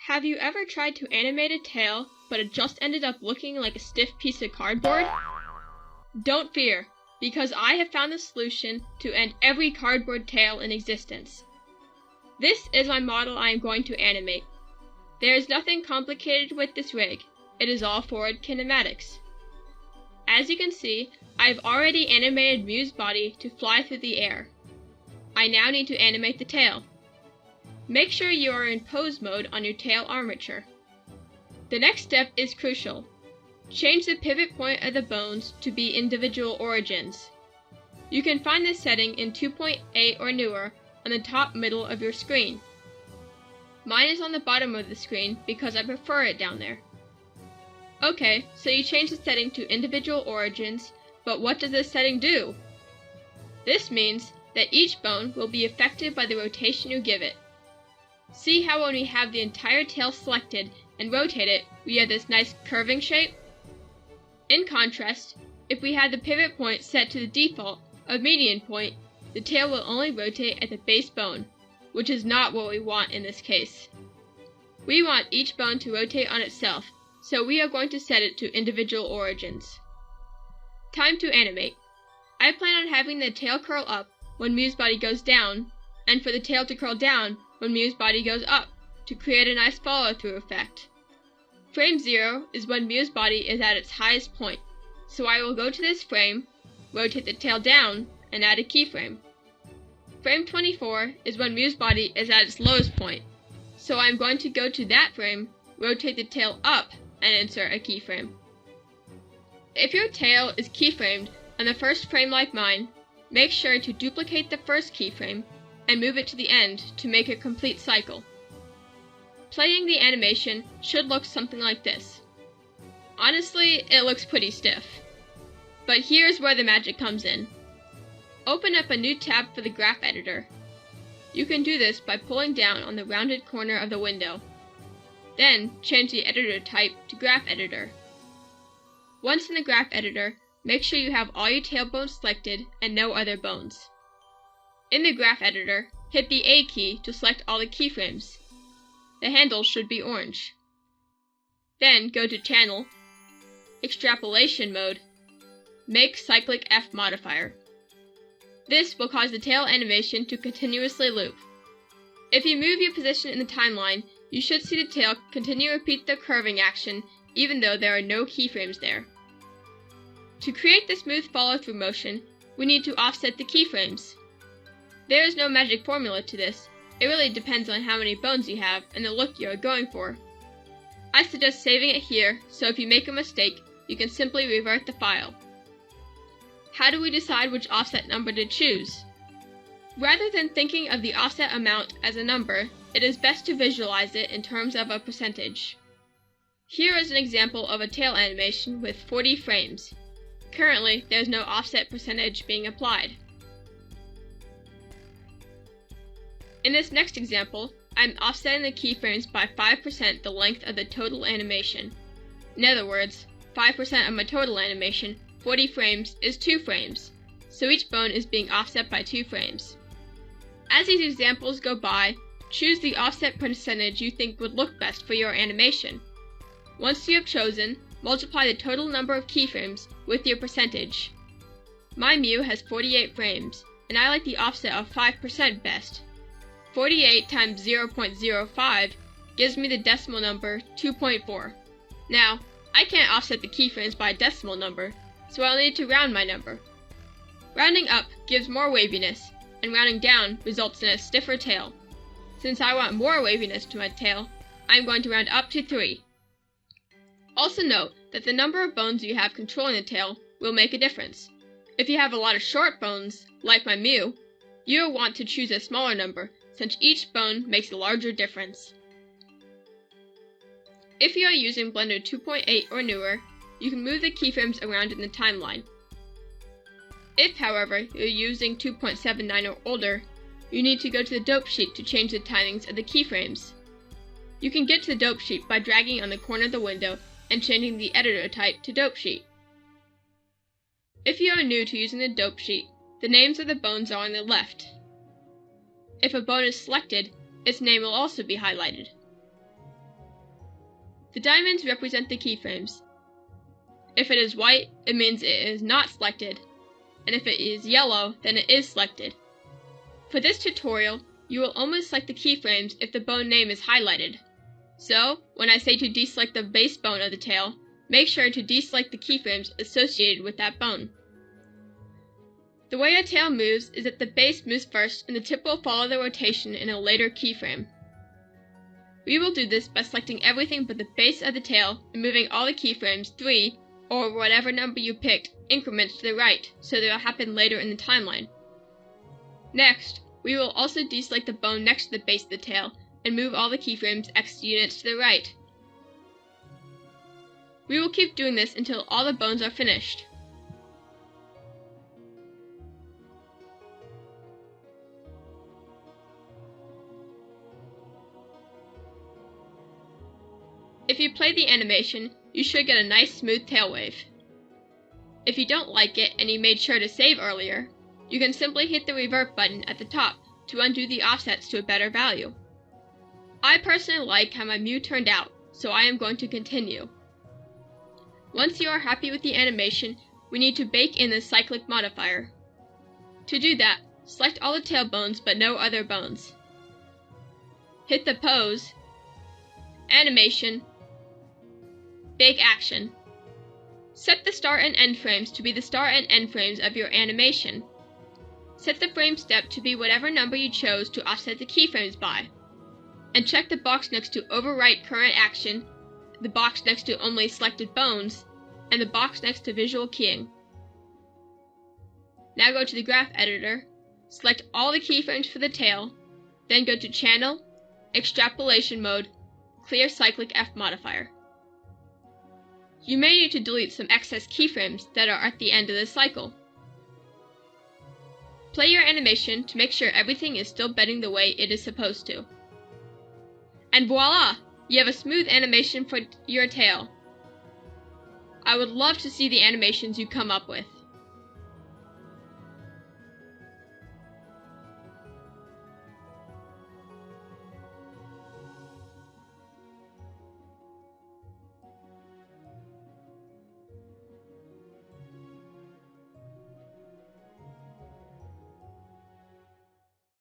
Have you ever tried to animate a tail, but it just ended up looking like a stiff piece of cardboard? Don't fear, because I have found the solution to end every cardboard tail in existence. This is my model I am going to animate. There is nothing complicated with this rig, it is all forward kinematics. As you can see, I have already animated Mew's body to fly through the air. I now need to animate the tail. Make sure you are in pose mode on your tail armature. The next step is crucial. Change the pivot point of the bones to be individual origins. You can find this setting in 2.8 or newer on the top middle of your screen. Mine is on the bottom of the screen because I prefer it down there. Okay, so you change the setting to individual origins, but what does this setting do? This means that each bone will be affected by the rotation you give it. See how when we have the entire tail selected and rotate it, we have this nice curving shape? In contrast, if we had the pivot point set to the default of median point, the tail will only rotate at the base bone, which is not what we want in this case. We want each bone to rotate on itself, so we are going to set it to individual origins. Time to animate. I plan on having the tail curl up when Mew's body goes down, and for the tail to curl down when Mew's body goes up, to create a nice follow-through effect. Frame 0 is when Mew's body is at its highest point, so I will go to this frame, rotate the tail down, and add a keyframe. Frame 24 is when Mew's body is at its lowest point, so I am going to go to that frame, rotate the tail up, and insert a keyframe. If your tail is keyframed on the first frame like mine, make sure to duplicate the first keyframe and move it to the end to make a complete cycle. Playing the animation should look something like this. Honestly, it looks pretty stiff. But here's where the magic comes in. Open up a new tab for the graph editor. You can do this by pulling down on the rounded corner of the window. Then change the editor type to graph editor. Once in the graph editor, make sure you have all your tail bones selected and no other bones. In the graph editor, hit the A key to select all the keyframes. The handle should be orange. Then go to Channel, Extrapolation Mode, Make Cyclic F Modifier. This will cause the tail animation to continuously loop. If you move your position in the timeline, you should see the tail continue to repeat the curving action even though there are no keyframes there. To create the smooth follow-through motion, we need to offset the keyframes. There is no magic formula to this, it really depends on how many bones you have and the look you are going for. I suggest saving it here, so if you make a mistake, you can simply revert the file. How do we decide which offset number to choose? Rather than thinking of the offset amount as a number, it is best to visualize it in terms of a percentage. Here is an example of a tail animation with 40 frames. Currently, there is no offset percentage being applied. In this next example, I am offsetting the keyframes by 5% the length of the total animation. In other words, 5% of my total animation, 40 frames, is 2 frames, so each bone is being offset by 2 frames. As these examples go by, choose the offset percentage you think would look best for your animation. Once you have chosen, multiply the total number of keyframes with your percentage. My Mew has 48 frames, and I like the offset of 5% best. 48 times 0.05 gives me the decimal number 2.4. Now, I can't offset the keyframes by a decimal number, so I'll need to round my number. Rounding up gives more waviness, and rounding down results in a stiffer tail. Since I want more waviness to my tail, I'm going to round up to 3. Also note that the number of bones you have controlling the tail will make a difference. If you have a lot of short bones, like my Mew, you will want to choose a smaller number, since each bone makes a larger difference. If you are using Blender 2.8 or newer, you can move the keyframes around in the timeline. If, however, you're using 2.79 or older, you need to go to the dope sheet to change the timings of the keyframes. You can get to the dope sheet by dragging on the corner of the window and changing the editor type to dope sheet. If you are new to using the dope sheet, the names of the bones are on the left. If a bone is selected, its name will also be highlighted. The diamonds represent the keyframes. If it is white, it means it is not selected, and if it is yellow, then it is selected. For this tutorial, you will only select the keyframes if the bone name is highlighted. So, when I say to deselect the base bone of the tail, make sure to deselect the keyframes associated with that bone. The way a tail moves is that the base moves first and the tip will follow the rotation in a later keyframe. We will do this by selecting everything but the base of the tail and moving all the keyframes 3, or whatever number you picked, increments to the right, so they will happen later in the timeline. Next, we will also deselect the bone next to the base of the tail and move all the keyframes X units to the right. We will keep doing this until all the bones are finished. If you play the animation, you should get a nice smooth tail wave. If you don't like it and you made sure to save earlier, you can simply hit the revert button at the top to undo the offsets to a better value. I personally like how my Mew turned out, so I am going to continue. Once you are happy with the animation, we need to bake in the Cyclic modifier. To do that, select all the tail bones but no other bones. Hit the Pose, Animation, Bake Action. Set the start and end frames to be the start and end frames of your animation. Set the frame step to be whatever number you chose to offset the keyframes by. And check the box next to Overwrite Current Action, the box next to Only Selected Bones, and the box next to Visual Keying. Now go to the graph editor, select all the keyframes for the tail, then go to Channel, Extrapolation Mode, Clear Cyclic F modifier. You may need to delete some excess keyframes that are at the end of the cycle. Play your animation to make sure everything is still bedding the way it is supposed to. And voila! You have a smooth animation for your tail. I would love to see the animations you come up with.